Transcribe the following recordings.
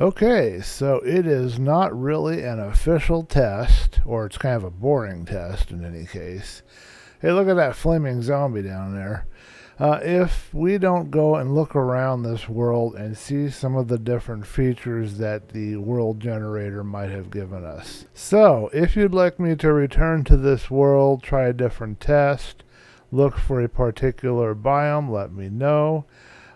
Okay, so it is not really an official test, or it's kind of a boring test in any case. Hey, look at that flaming zombie down there. If we don't go and look around this world and see some of the different features that the world generator might have given us. So, if you'd like me to return to this world, try a different test, look for a particular biome, let me know.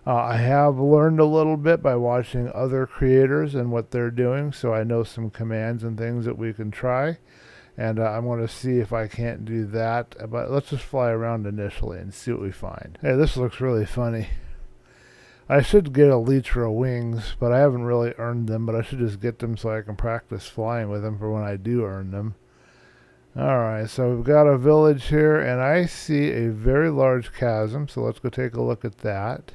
I have learned a little bit by watching other creators and what they're doing, so I know some commands and things that we can try. And I'm going to see if I can't do that. But let's just fly around initially and see what we find. Hey, this looks really funny. I should get elytra wings, but I haven't really earned them. But I should just get them so I can practice flying with them for when I do earn them. Alright, so we've got a village here, and I see a very large chasm. So let's go take a look at that.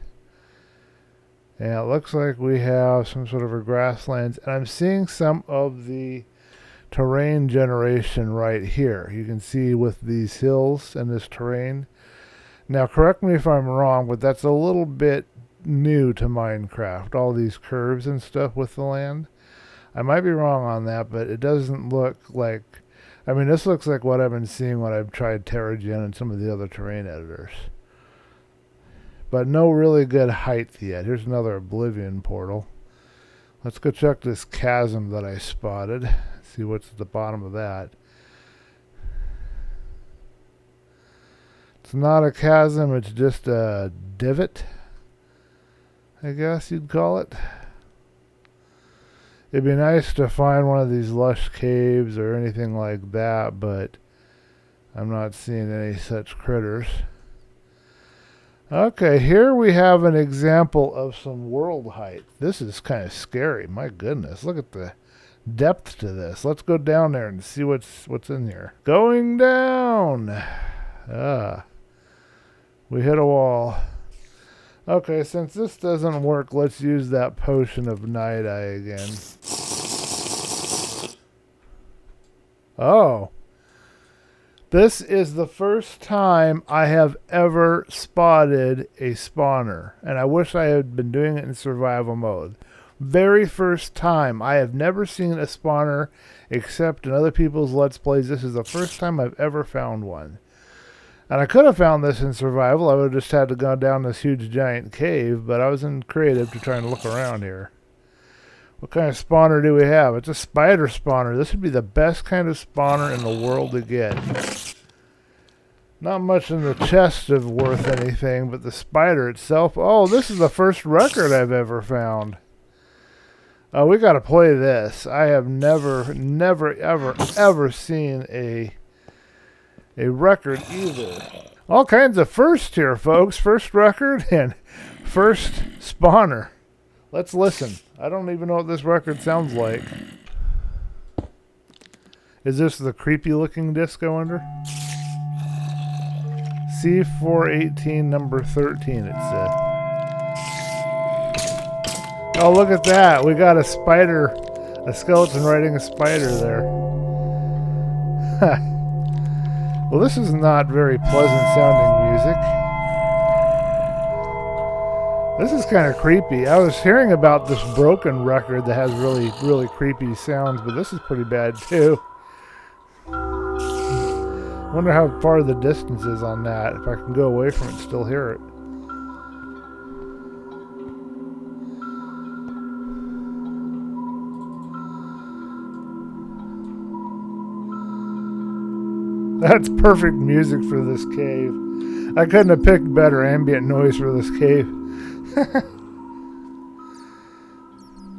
And it looks like we have some sort of a grasslands. And I'm seeing some of the terrain generation right here. You can see with these hills and this terrain. Now, correct me if I'm wrong, but that's a little bit new to Minecraft. All these curves and stuff with the land. I might be wrong on that, but it doesn't look like... I mean, this looks like what I've been seeing when I've tried TerraGen and some of the other terrain editors. But no really good height yet. Here's another Oblivion portal. Let's go check this chasm that I spotted. See what's at the bottom of that. It's not a chasm, it's just a divot, I guess you'd call it. It'd be nice to find one of these lush caves or anything like that, but I'm not seeing any such critters. Okay, here we have an example of some world height. This is kind of scary. My goodness, look at the depth to this. Let's go down there and see what's in here. Going down. We hit a wall. Okay, since this doesn't work, let's use that potion of Night Eye again. Oh. This is the first time I have ever spotted a spawner, and I wish I had been doing it in survival mode. Very first time. I have never seen a spawner except in other people's Let's Plays. This is the first time I've ever found one. And I could have found this in survival. I would have just had to go down this huge giant cave, but I was in creative to try and look around here. What kind of spawner do we have? It's a spider spawner. This would be the best kind of spawner in the world to get. Not much in the chest of worth anything, but the spider itself. Oh, this is the first record I've ever found. Oh, we got to play this. I have never, ever seen a record either. All kinds of firsts here, folks. First record and first spawner. Let's listen. I don't even know what this record sounds like. Is this the creepy looking disc, I wonder? C418 number 13, it said. Oh, look at that. We got a spider, a skeleton riding a spider there. Well, this is not very pleasant sounding music. This is kind of creepy. I was hearing about this broken record that has really, really creepy sounds, but this is pretty bad too. I wonder how far the distance is on that. If I can go away from it and still hear it. That's perfect music for this cave. I couldn't have picked better ambient noise for this cave.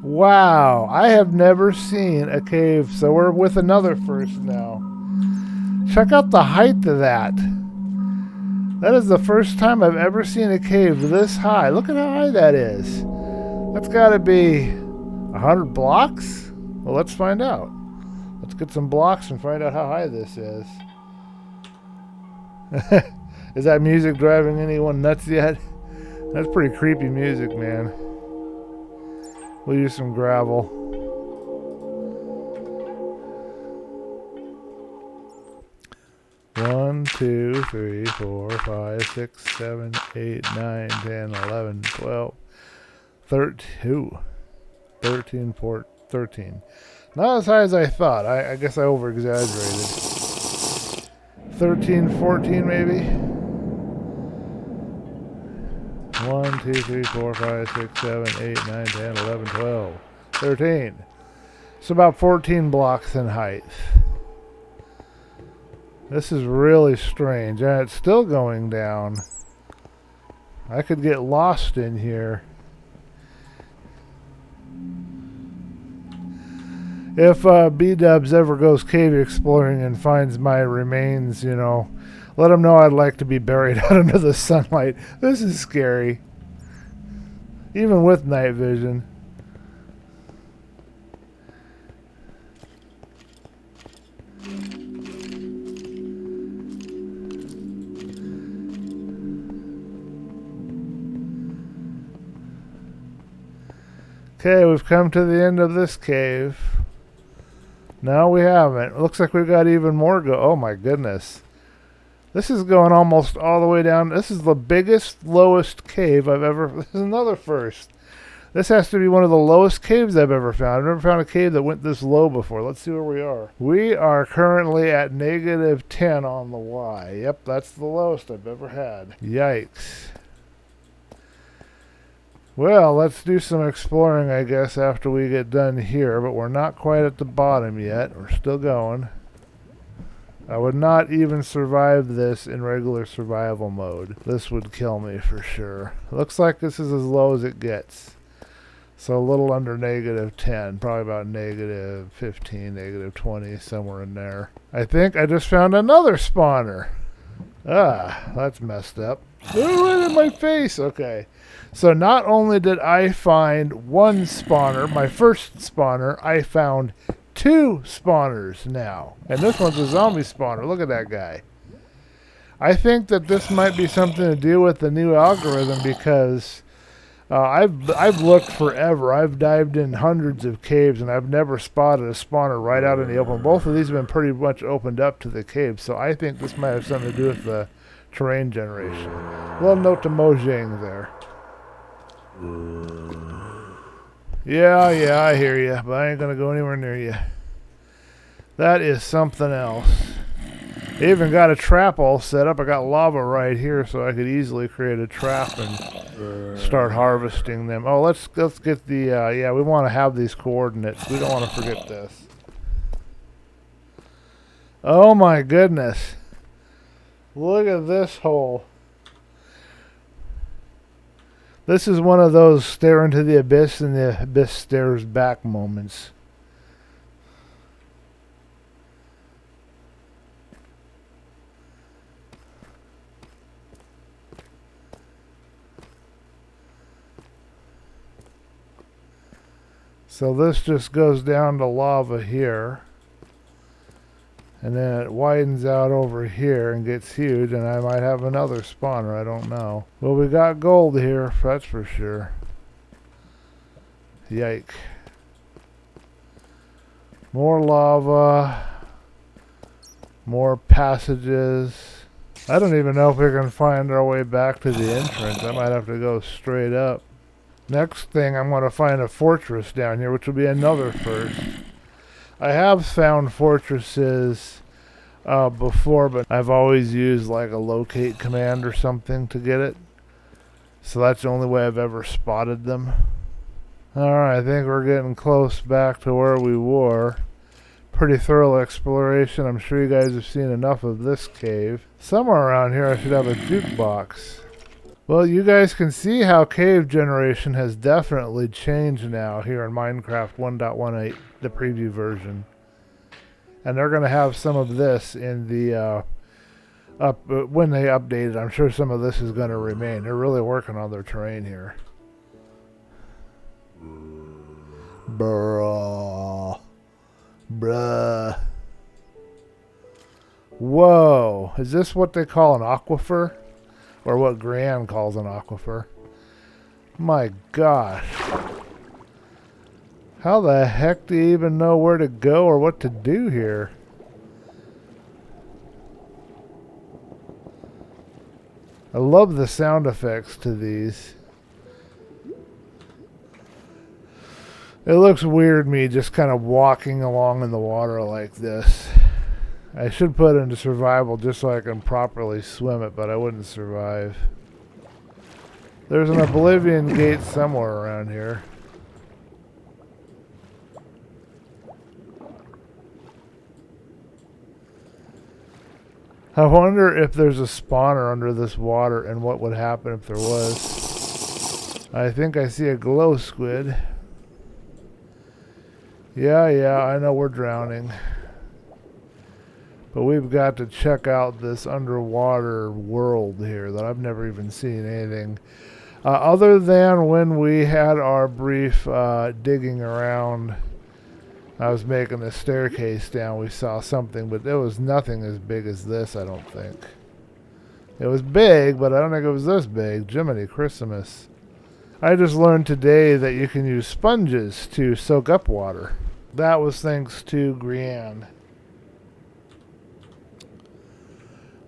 Wow, I have never seen a cave, so we're with another first now. Check out the height of that. That is the first time I've ever seen a cave this high. Look at how high that is. That's got to be 100 blocks? Well, let's find out. Let's get some blocks and find out how high this is. Is that music driving anyone nuts yet? That's pretty creepy music, man. We'll use some gravel. One, 2, 3, 4, 5, 6, 7, 8, 9, 10, 11, 12, 13. 13, 14, 13. Not as high as I thought. I guess I over-exaggerated. 13, 14 maybe? 1, 2, 3, 4, 5, 6, 7, 8, 9, 10, 11, 12, 13. It's about 14 blocks in height. This is really strange, and it's still going down. I could get lost in here. If B-Dubs ever goes cave exploring and finds my remains, you know, let him know I'd like to be buried out under the sunlight. This is scary. Even with night vision. Okay, we've come to the end of this cave. No, we haven't. It looks like we've got even more oh my goodness. This is going almost all the way down. This is the biggest, lowest cave I've ever... This is another first. This has to be one of the lowest caves I've ever found. I've never found a cave that went this low before. Let's see where we are. We are currently at -10 on the Y. Yep, that's the lowest I've ever had. Yikes. Well, let's do some exploring, I guess, after we get done here, but we're not quite at the bottom yet. We're still going. I would not even survive this in regular survival mode. This would kill me for sure. Looks like this is as low as it gets. So a little under -10, probably about -15, -20, somewhere in there. I think I just found another spawner. Ah, that's messed up. Oh, right in my face. Okay. So not only did I find one spawner, my first spawner, I found 2 spawners now. And this one's a zombie spawner. Look at that guy. I think that this might be something to do with the new algorithm because I've looked forever. I've dived in hundreds of caves and I've never spotted a spawner right out in the open. Both of these have been pretty much opened up to the cave. So I think this might have something to do with the terrain generation. A little note to Mojang there. Yeah, I hear you, but I ain't gonna go anywhere near you. That is something else. I even got a trap all set up. I got lava right here, so I could easily create a trap and start harvesting them. Oh, let's get the yeah. We want to have these coordinates. We don't want to forget this. Oh my goodness! Look at this hole. This is one of those stare into the abyss and the abyss stares back moments. So this just goes down to lava here. And then it widens out over here and gets huge, and I might have another spawner, I don't know. Well, we got gold here, that's for sure. Yike. More lava. More passages. I don't even know if we can find our way back to the entrance. I might have to go straight up. Next thing, I'm going to find a fortress down here, which will be another first. I have found fortresses before, but I've always used like a locate command or something to get it. So that's the only way I've ever spotted them. Alright, I think we're getting close back to where we were. Pretty thorough exploration. I'm sure you guys have seen enough of this cave. Somewhere around here I should have a jukebox. Well, you guys can see how cave generation has definitely changed now here in Minecraft 1.18, the preview version. And they're going to have some of this in the when they update it. I'm sure some of this is going to remain. They're really working on their terrain here. Bruh. Whoa. Is this what they call an aquifer? Or what Gran calls an aquifer? My gosh. How the heck do you even know where to go or what to do here? I love the sound effects to these. It looks weird me just kind of walking along in the water like this. I should put it into survival just so I can properly swim it, but I wouldn't survive. There's an Oblivion gate somewhere around here. I wonder if there's a spawner under this water and what would happen if there was. I think I see a glow squid. Yeah, I know we're drowning. But we've got to check out this underwater world here that I've never even seen anything. Other than when we had our brief digging around, I was making a staircase down, we saw something, but there was nothing as big as this, I don't think. It was big, but I don't think it was this big. Jiminy Christmas. I just learned today that you can use sponges to soak up water. That was thanks to Grianne.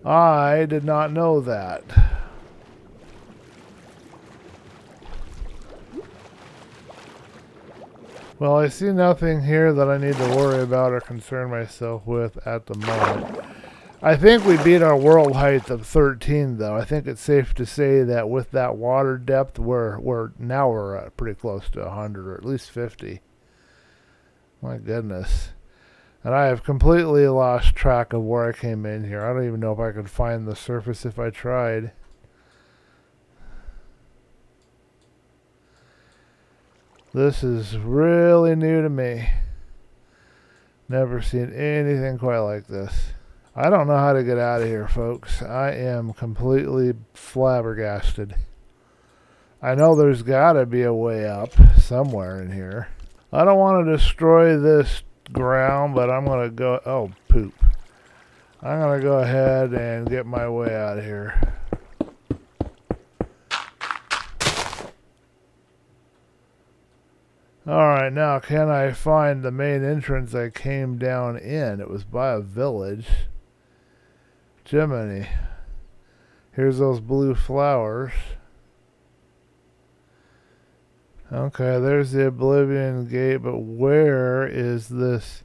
I did not know that. Well, I see nothing here that I need to worry about or concern myself with at the moment. I think we beat our world height of 13, though. I think it's safe to say that with that water depth, we're pretty close to 100, or at least 50. My goodness. And I have completely lost track of where I came in here. I don't even know if I could find the surface if I tried. This is really new to me. Never seen anything quite like this. I don't know how to get out of here, folks. I am completely flabbergasted. I know there's got to be a way up somewhere in here. I don't want to destroy this ground, but I'm going to go... Oh, poop. I'm going to go ahead and get my way out of here. Alright, now can I find the main entrance I came down in? It was by a village. Jiminy. Here's those blue flowers. Okay, there's the Oblivion gate, but where is this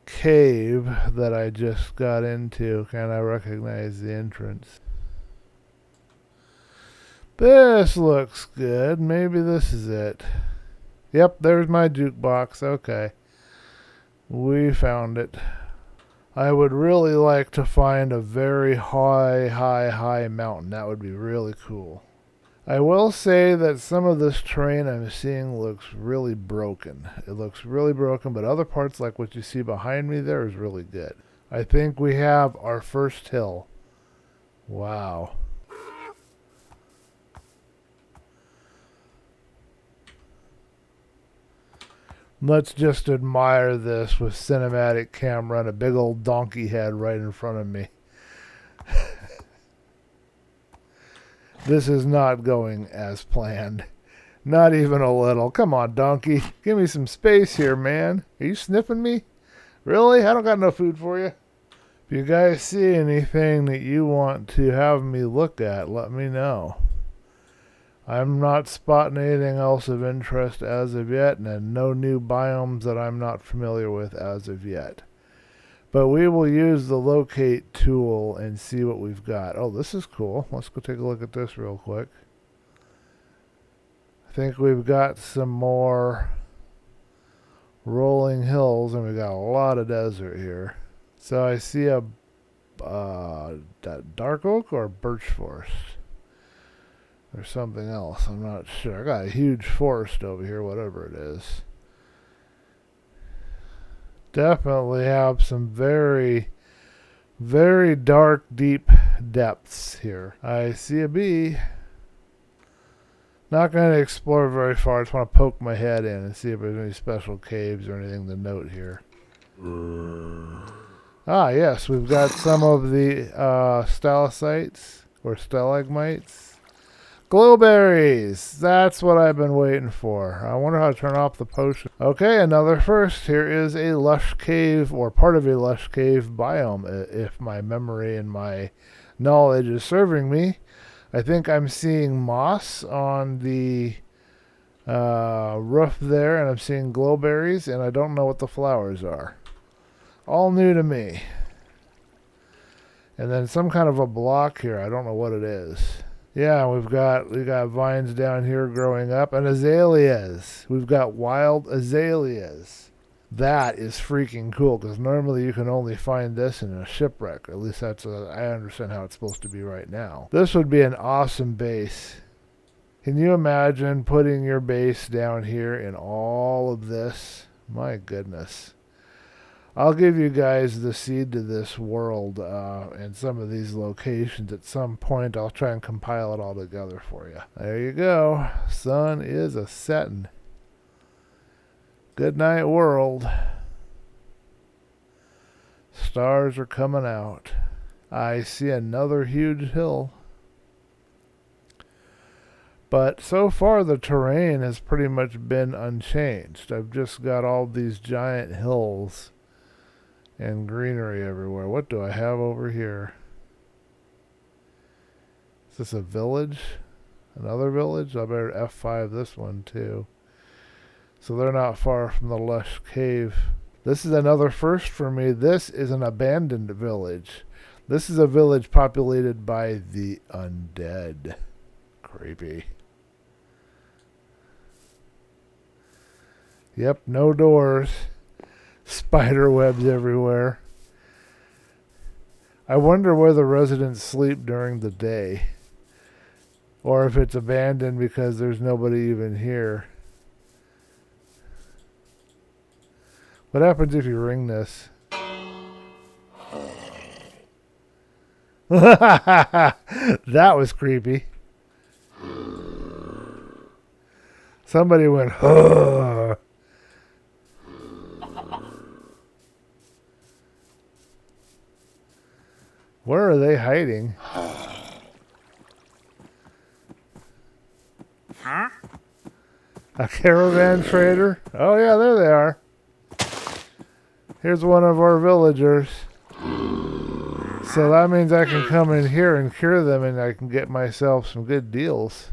cave that I just got into? Can I recognize the entrance? This looks good. Maybe this is it. Yep, there's my jukebox. Okay. We found it. I would really like to find a very high mountain. That would be really cool. I will say that some of this terrain I'm seeing looks really broken. It looks really broken, but other parts, like what you see behind me there, is really good. I think we have our first hill. Wow. Let's just admire this with cinematic camera and a big old donkey head right in front of me. This is not going as planned. Not even a little. Come on, donkey. Give me some space here, man. Are you sniffing me? Really? I don't got no food for you. If you guys see anything that you want to have me look at, let me know. I'm not spotting anything else of interest as of yet, and no new biomes that I'm not familiar with as of yet. But we will use the locate tool and see what we've got. Oh, this is cool. Let's go take a look at this real quick. I think we've got some more rolling hills, and we've got a lot of desert here. So I see a dark oak or birch forest. Or something else. I'm not sure. I got a huge forest over here, whatever it is. Definitely have some very, very dark, deep depths here. I see a bee. Not going to explore very far. I just want to poke my head in and see if there's any special caves or anything to note here. Ah, yes. We've got some of the stalactites or stalagmites. Glowberries! That's what I've been waiting for. I wonder how to turn off the potion. Okay, another first. Here is a lush cave, or part of a lush cave biome, if my memory and my knowledge is serving me. I think I'm seeing moss on the Roof there, and I'm seeing glowberries, and I don't know what the flowers are. All new to me. And then some kind of a block here. I don't know what it is. Yeah, we got vines down here growing up, and azaleas. We've got wild azaleas. That is freaking cool, because normally you can only find this in a shipwreck. At least I understand how it's supposed to be right now. This would be an awesome base. Can you imagine putting your base down here in all of this? My goodness. I'll give you guys the seed to this world and some of these locations at some point. I'll try and compile it all together for you. There you go. Sun is a setting. Good night, world. Stars are coming out. I see another huge hill. But so far the terrain has pretty much been unchanged. I've just got all these giant hills and greenery everywhere. What do I have over here? Is this a village? Another village? I better F5 this one too. So they're not far from the lush cave. This is another first for me. This is an abandoned village. This is a village populated by the undead. Creepy. Yep, no doors. Spider webs everywhere. I wonder where the residents sleep during the day. Or if it's abandoned because there's nobody even here. What happens if you ring this? That was creepy. Somebody went, huh. Where are they hiding? A caravan trader? Oh yeah, there they are. Here's one of our villagers. So that means I can come in here and cure them and I can get myself some good deals.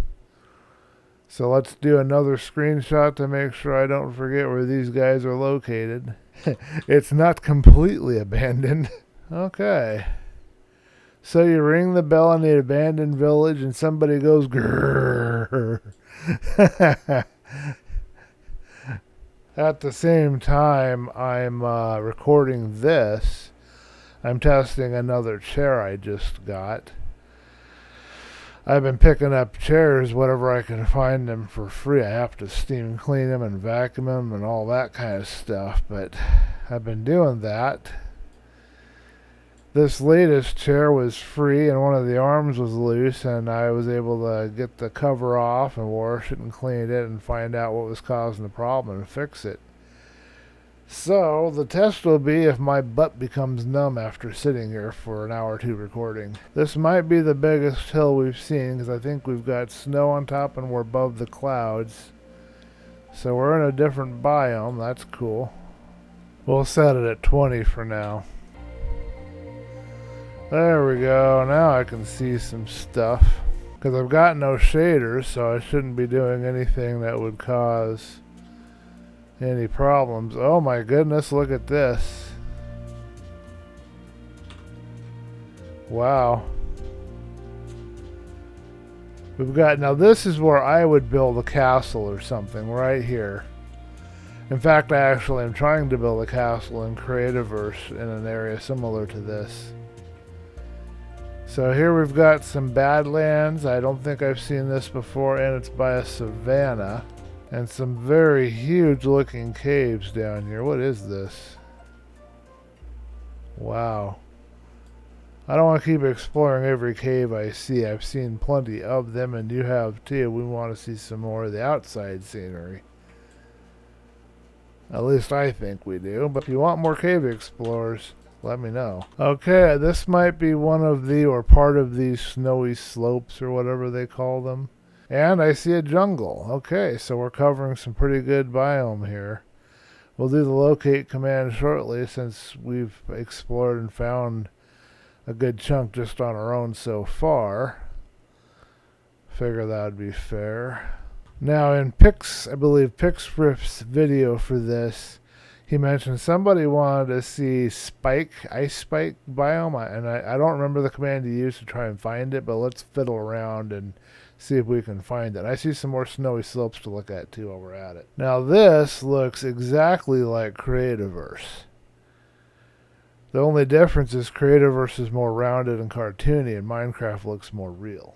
So let's do another screenshot to make sure I don't forget where these guys are located. It's not completely abandoned. Okay. So you ring the bell in the abandoned village and somebody goes grrr. At the same time I'm recording this, I'm testing another chair I just got. I've been picking up chairs whenever I can find them for free. I have to steam clean them and vacuum them and all that kind of stuff, but I've been doing that. This latest chair was free and one of the arms was loose, and I was able to get the cover off and wash it and clean it and find out what was causing the problem and fix it. So the test will be if my butt becomes numb after sitting here for an hour or two recording. This might be the biggest hill we've seen because I think we've got snow on top and we're above the clouds. So we're in a different biome. That's cool. We'll set it at 20 for now. There we go. Now I can see some stuff. Because I've got no shaders, so I shouldn't be doing anything that would cause any problems. Oh my goodness, look at this. Wow. We've got, now this is where I would build a castle or something, right here. In fact, I actually am trying to build a castle in Creativerse in an area similar to this. So here we've got some Badlands. I don't think I've seen this before, and it's by a savanna. And some very huge looking caves down here. What is this? Wow. I don't want to keep exploring every cave I see. I've seen plenty of them, and you have too. We want to see some more of the outside scenery. At least I think we do. But if you want more cave explorers, let me know. Okay, this might be one of the, or part of these snowy slopes or whatever they call them. And I see a jungle. Okay, so we're covering some pretty good biome here. We'll do the locate command shortly since we've explored and found a good chunk just on our own so far. Figure that would be fair. Now in Pix, I believe Pixriff's video for this, he mentioned somebody wanted to see ice spike biome, and I don't remember the command to use to try and find it, but let's fiddle around and see if we can find it. I see some more snowy slopes to look at too while we're at it. Now this looks exactly like Creativerse. The only difference is Creativerse is more rounded and cartoony, and Minecraft looks more real.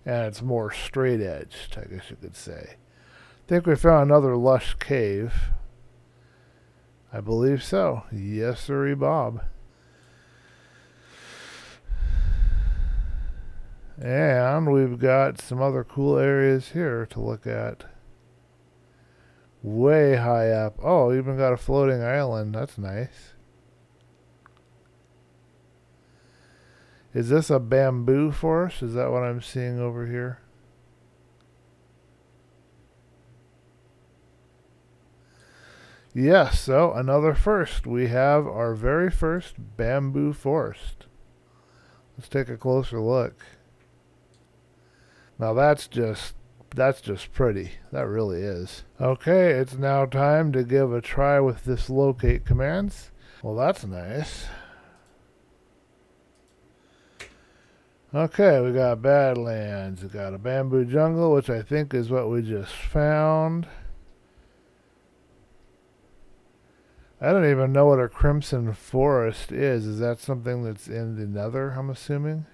And it's more straight edged, I guess you could say. I think we found another lush cave. I believe so. Yes, sirree, Bob. And we've got some other cool areas here to look at. Way high up. Oh, even got a floating island. That's nice. Is this a bamboo forest? Is that what I'm seeing over here? Yes, so another first. We have our very first bamboo forest. Let's take a closer look. Now that's just pretty. That really is. Okay, it's now time to give a try with this locate commands. Well, that's nice. Okay, we got Badlands. We got a bamboo jungle, which I think is what we just found. I don't even know what a crimson forest is. Is that something that's in the nether, I'm assuming?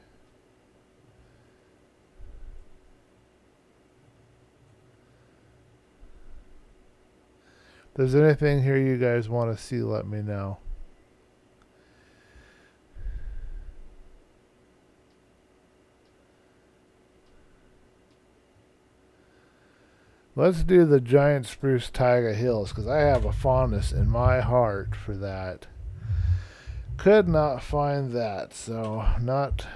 If there's anything here you guys want to see, let me know. Let's do the giant spruce taiga hills, because I have a fondness in my heart for that. Could not find that, so not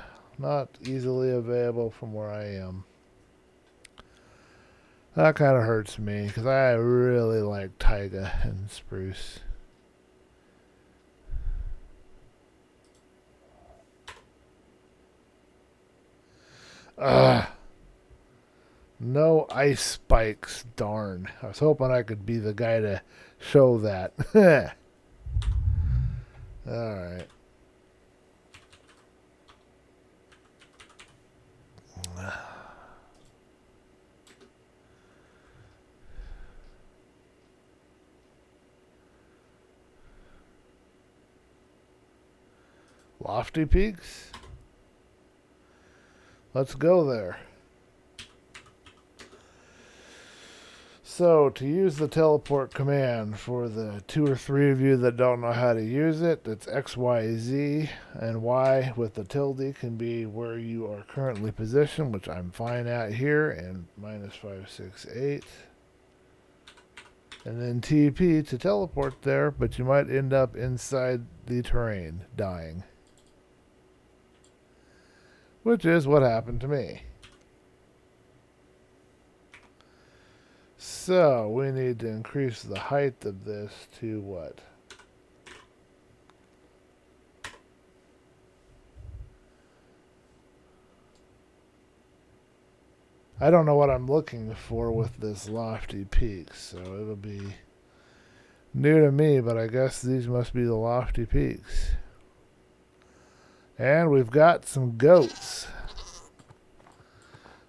easily available from where I am. That kind of hurts me, because I really like taiga and spruce. Ugh. No ice spikes, darn. I was hoping I could be the guy to show that. Alright. Lofty peaks? Let's go there. So, to use the teleport command, for the 2 or 3 of you that don't know how to use it, it's XYZ, and Y with the tilde can be where you are currently positioned, which I'm fine at here, and -568. And then TP to teleport there, but you might end up inside the terrain, dying. Which is what happened to me. So, we need to increase the height of this to what? I don't know what I'm looking for with this lofty peak, so it'll be new to me, but I guess these must be the lofty peaks. And we've got some goats.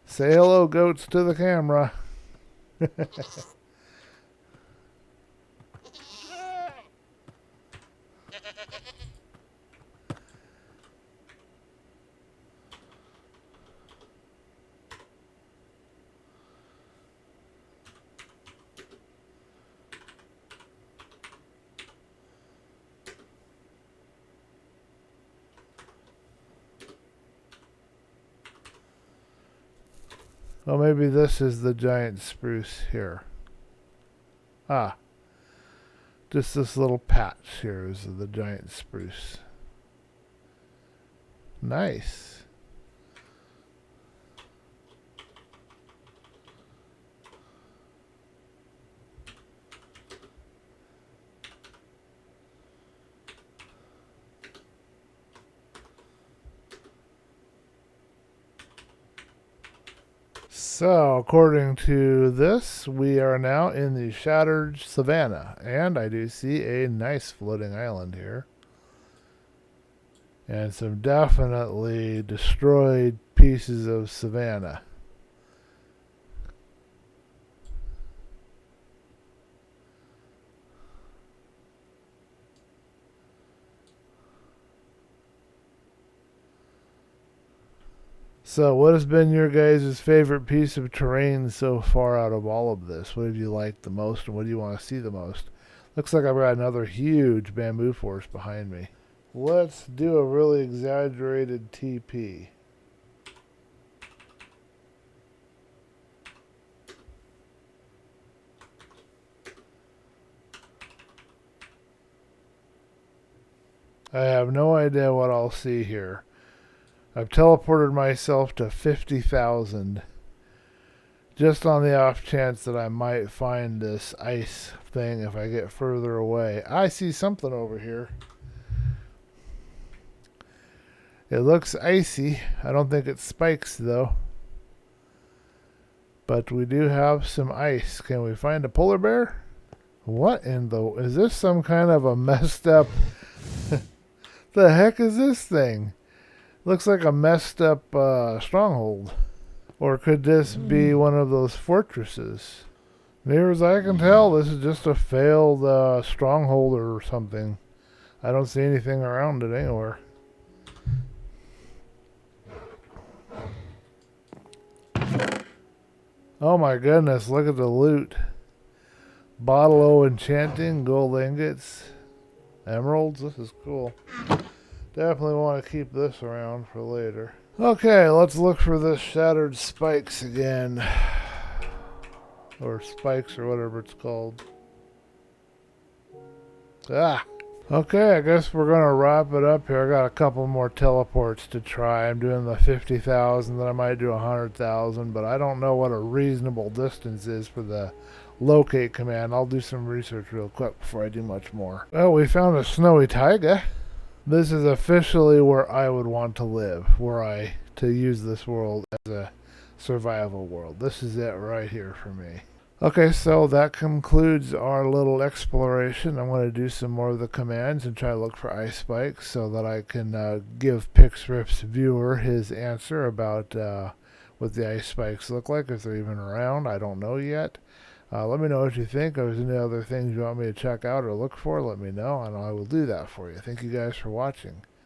Say hello, goats, to the camera. Well, maybe this is the giant spruce here. Ah. Just this little patch here is the giant spruce. Nice. So, according to this, we are now in the shattered savanna, and I do see a nice floating island here. And some definitely destroyed pieces of savanna. So, what has been your guys' favorite piece of terrain so far out of all of this? What have you liked the most, and what do you want to see the most? Looks like I've got another huge bamboo forest behind me. Let's do a really exaggerated TP. I have no idea what I'll see here. I've teleported myself to 50,000 just on the off chance that I might find this ice thing if I get further away. I see something over here. It looks icy. I don't think it spikes though. But we do have some ice. Can we find a polar bear? What in the... Is this some kind of a messed up... The heck is this thing? Looks like a messed up stronghold. Or could this be one of those fortresses? Near as I can tell, this is just a failed stronghold or something. I don't see anything around it anywhere. Oh my goodness, look at the loot. Bottle O enchanting, gold ingots, emeralds. This is cool. Definitely want to keep this around for later. Okay, let's look for this shattered spikes again. Or spikes or whatever it's called. Ah! Okay, I guess we're going to wrap it up here. I got a couple more teleports to try. I'm doing the 50,000, then I might do 100,000, but I don't know what a reasonable distance is for the locate command. I'll do some research real quick before I do much more. Well, we found a snowy taiga. This is officially where I would want to live, to use this world as a survival world. This is it right here for me. Okay, so that concludes our little exploration. I'm going to do some more of the commands and try to look for ice spikes so that I can give PixRip's viewer his answer about what the ice spikes look like, if they're even around. I don't know yet. Let me know what you think. If there's any other things you want me to check out or look for, let me know, and I will do that for you. Thank you guys for watching.